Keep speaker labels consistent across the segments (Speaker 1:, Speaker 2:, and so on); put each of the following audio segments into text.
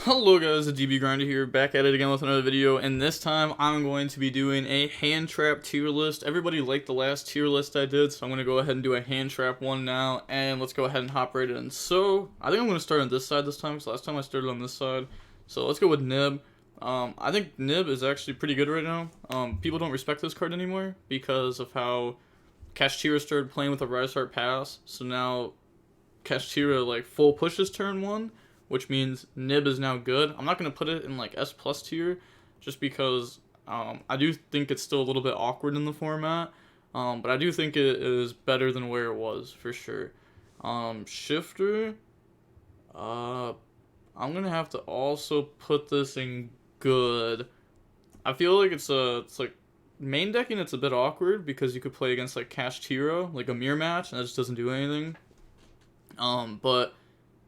Speaker 1: Hello guys, it's DB Grinder here, back at it again with another video, and this time I'm going to be doing a hand trap tier list. Everybody liked the last tier list I did, so I'm going to go ahead and do a hand trap one now, and let's go ahead and hop right in. So, I think I'm going to start on this side this time, because last time I started on this side. So let's go with Nib. I think Nib is actually pretty good right now. People don't respect this card anymore, because of how Kashtira started playing with a Rise Heart Pass, so now Kashtira like full pushes turn 1, which means Nib is now good. I'm not going to put it in like S plus tier just because I do think it's still a little bit awkward in the format, but I do think it is better than where it was for sure. Shifter, I'm going to have to also put this in good. I feel like it's like main decking it's a bit awkward because you could play against like Kashtira, like a mirror match, and that just doesn't do anything. But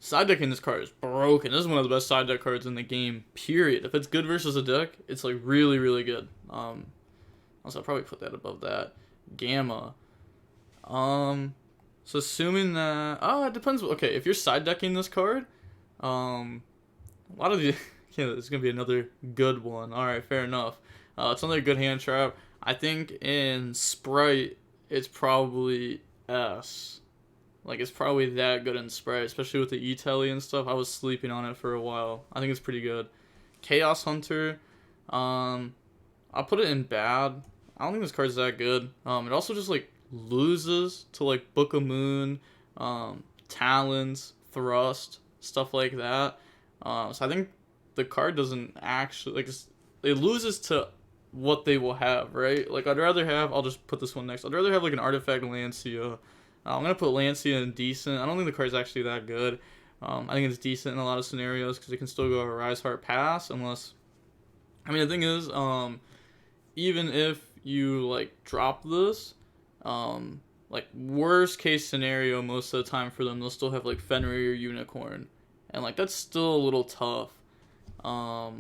Speaker 1: side decking this card is broken. This is one of the best side deck cards in the game, period. If it's good versus a deck, it's like really, really good. Also, I'll probably put that above that. Gamma. So assuming that, it depends. Okay, if you're side decking this card, a lot of the, yeah, it's gonna be another good one. All right, fair enough. It's another good hand trap. I think in Sprite, it's probably S. Like, it's probably that good in Sprite, especially with the E-Telly and stuff. I was sleeping on it for a while. I think it's pretty good. Chaos Hunter, I'll put it in bad. I don't think this card's that good. It also just, like, loses to, like, Book of Moon, Talons, Thrust, stuff like that. So I think the card doesn't actually, like, it loses to what they will have, right? Like, I'd rather have, I'll just put this one next. I'd rather have, like, an Artifact Lancia. I'm going to put Lancia in decent. I don't think the card's actually that good. I think it's decent in a lot of scenarios because it can still go a Rise Heart Pass unless... I mean, the thing is, even if you, like, drop this, like, worst case scenario most of the time for them, they'll still have, like, Fenrir or Unicorn. And, like, that's still a little tough. I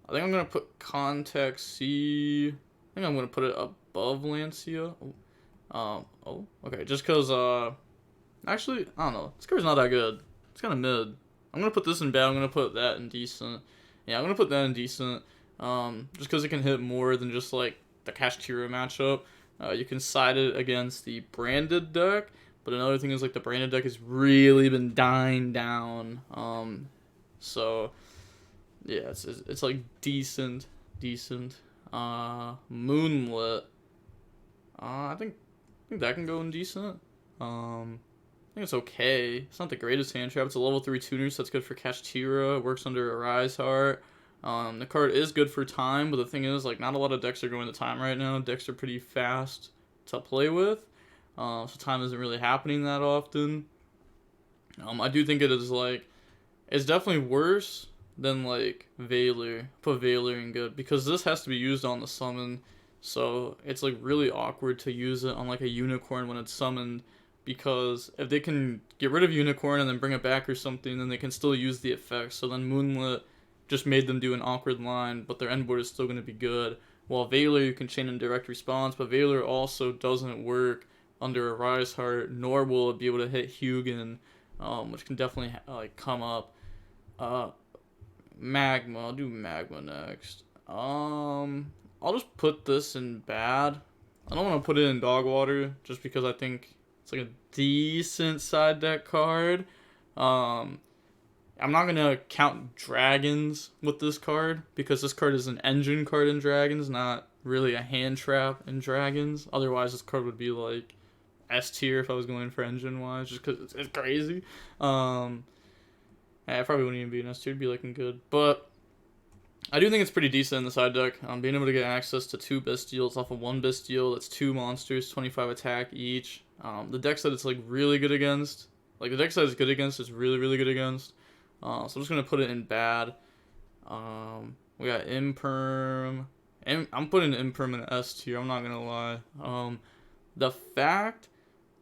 Speaker 1: think I'm going to put Context C. I think I'm going to put it above Lancia. Okay, just because, actually, I don't know, this card's not that good, it's kind of mid. I'm gonna put this in bad, I'm gonna put that in decent. Yeah, I'm gonna put that in decent, just because it can hit more than just, like, the Kashtira matchup. You can side it against the branded deck, but another thing is, like, the branded deck has really been dying down, so, yeah, it's like, decent, Moonlit, I think that can go in decent. I think it's okay. It's not the greatest hand trap. It's a level 3 tuner, so that's good for Kashtira. It works under a Rise Heart. The card is good for time, but the thing is, like, not a lot of decks are going to time right now. Decks are pretty fast to play with, so time isn't really happening that often. I do think it is, like, it's definitely worse than, like, Valor. Put Valor in good, because this has to be used on the summon. So it's like really awkward to use it on like a Unicorn when it's summoned, because if they can get rid of Unicorn and then bring it back or something, then they can still use the effect. So then Moonlit just made them do an awkward line, but their end board is still going to be good. While Valor, you can chain in direct response, but Valor also doesn't work under a Rise Heart, nor will it be able to hit Hugin, which can definitely like come up. Magma, I'll do Magma next. I'll just put this in bad. I don't want to put it in dog water just because I think it's like a decent side deck card. I'm not going to count dragons with this card because this card is an engine card in dragons, not really a hand trap in dragons. Otherwise, this card would be like S tier if I was going for engine wise, just because it's crazy. I probably wouldn't even be an S tier, it'd be looking good. But I do think it's pretty decent in the side deck. Being able to get access to 2 Bystials off of 1 Bystial, that's 2 monsters, 25 attack each. The decks that it's like really good against, like the decks that it's good against is really, really good against. So I'm just going to put it in bad. We got Imperm. I'm putting Imperm in S tier, I'm not going to lie. The fact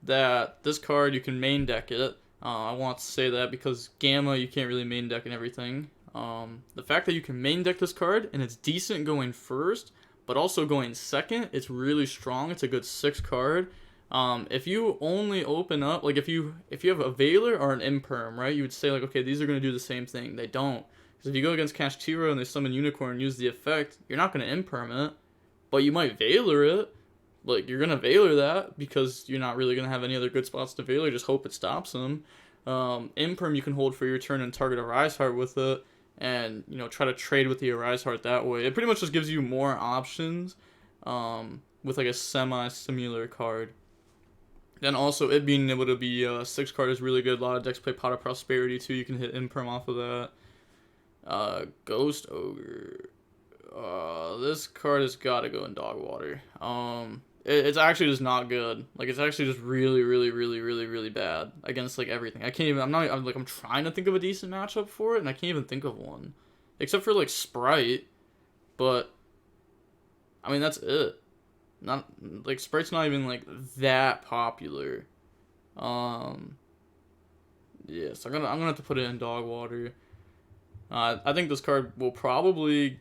Speaker 1: that this card, you can main deck it, I want to say that because Gamma, you can't really main deck and everything. The fact that you can main deck this card and it's decent going first, but also going second, it's really strong. It's a good 6 card. If you only open up, like if you have a Valor or an Imperm, right, you would say like, okay, these are going to do the same thing. They don't. Because if you go against Kashtira and they summon Unicorn and use the effect, you're not going to imperm it, but you might Valor it. Like, you're going to Valor that because you're not really going to have any other good spots to Valor. Just hope it stops them. Imperm you can hold for your turn and target a Rise Heart with it. And, you know, try to trade with the Arise Heart that way. It pretty much just gives you more options with, like, a semi-similar card. Then also, it being able to be a 6 card is really good. A lot of decks play Pot of Prosperity, too. You can hit Imperm off of that. Ghost Ogre. This card has got to go in Dog Water. It's actually just not good. Like, it's actually just really, really, really, really, really bad against, like, everything. I can't even, I'm trying to think of a decent matchup for it, and I can't even think of one. Except for, like, Sprite. But, I mean, that's it. Not, like, Sprite's not even, like, that popular. Yeah, so I'm gonna have to put it in Dog Water. I think this card will probably,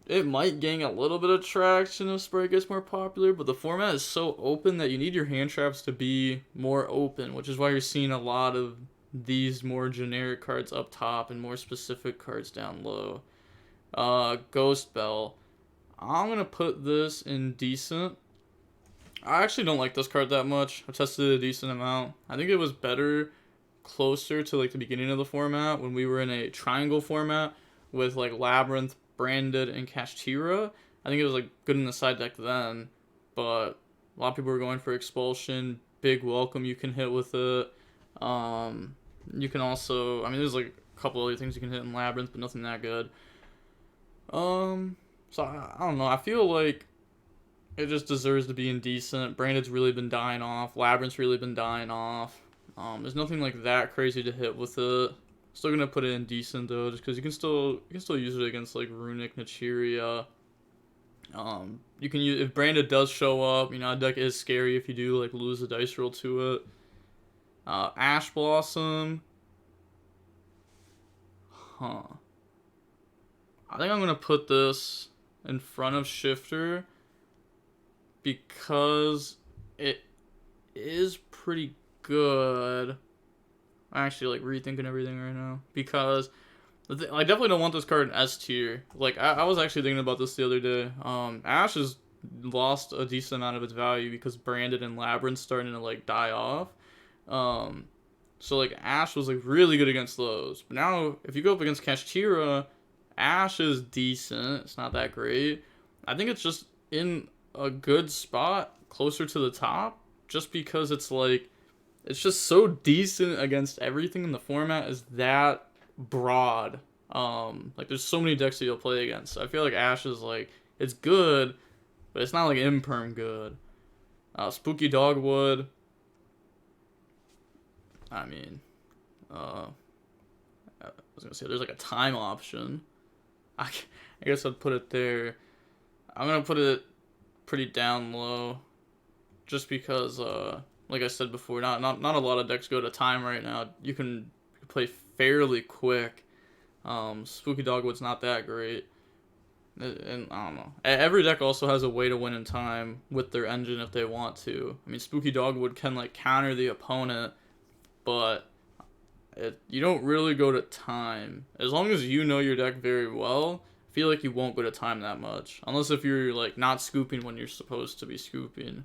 Speaker 1: it might gain a little bit of traction if Sprite gets more popular, but the format is so open that you need your hand traps to be more open, which is why you're seeing a lot of these more generic cards up top and more specific cards down low. Ghost Bell. I'm going to put this in decent. I actually don't like this card that much. I've tested it a decent amount. I think it was better closer to like the beginning of the format when we were in a triangle format with like Labyrinth, Branded, and Kashtira. I think it was like good in the side deck then, but a lot of people were going for Expulsion, Big Welcome you can hit with it. You can also, I mean, there's like a couple other things you can hit in Labyrinth, but nothing that good. So I don't know. I feel like it just deserves to be indecent. Branded's really been dying off. Labyrinth's really been dying off. There's nothing like that crazy to hit with it. Still gonna put it in decent though, just because you can still use it against like Runic, Nichiria. You can use, if Branded does show up, you know, a deck is scary if you do like lose a dice roll to it. Ash Blossom. I think I'm gonna put this in front of Shifter because it is pretty good. I'm actually like rethinking everything right now because I definitely don't want this card in S tier. Like I was actually thinking about this the other day. Ash has lost a decent amount of its value because Branded and Labyrinth starting to like die off. So like Ash was like really good against those, but now if you go up against Kashtira, Ash is decent. It's not that great. I think it's just in a good spot closer to the top just because it's like it's just so decent against everything in the format is that broad. Like there's so many decks that you'll play against. So I feel like Ash is like it's good, but it's not like imperm good. Spooky Dogwood. I mean, I was gonna say there's like a time option. I guess I'd put it there. I'm gonna put it pretty down low, just because, like I said before, not a lot of decks go to time right now. You can play fairly quick. Spooky Dogwood's not that great, and I don't know. Every deck also has a way to win in time with their engine if they want to. I mean, Spooky Dogwood can like counter the opponent, but you don't really go to time. As long as you know your deck very well, I feel like you won't go to time that much. Unless if you're like not scooping when you're supposed to be scooping.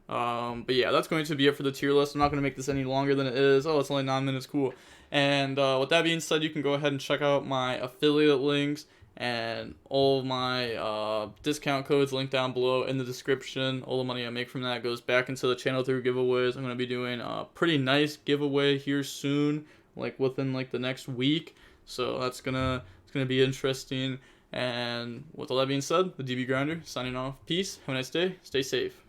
Speaker 1: But yeah, that's going to be it for the tier list. I'm not going to make this any longer than it is. Oh, it's only 9 minutes. Cool. And with that being said, you can go ahead and check out my affiliate links and all of my discount codes linked down below in the description. All the money I make from that goes back into the channel through giveaways. I'm going to be doing a pretty nice giveaway here soon, like within like the next week. So it's gonna be interesting. And with all that being said, the DB Grinder signing off. Peace. Have a nice day. Stay safe.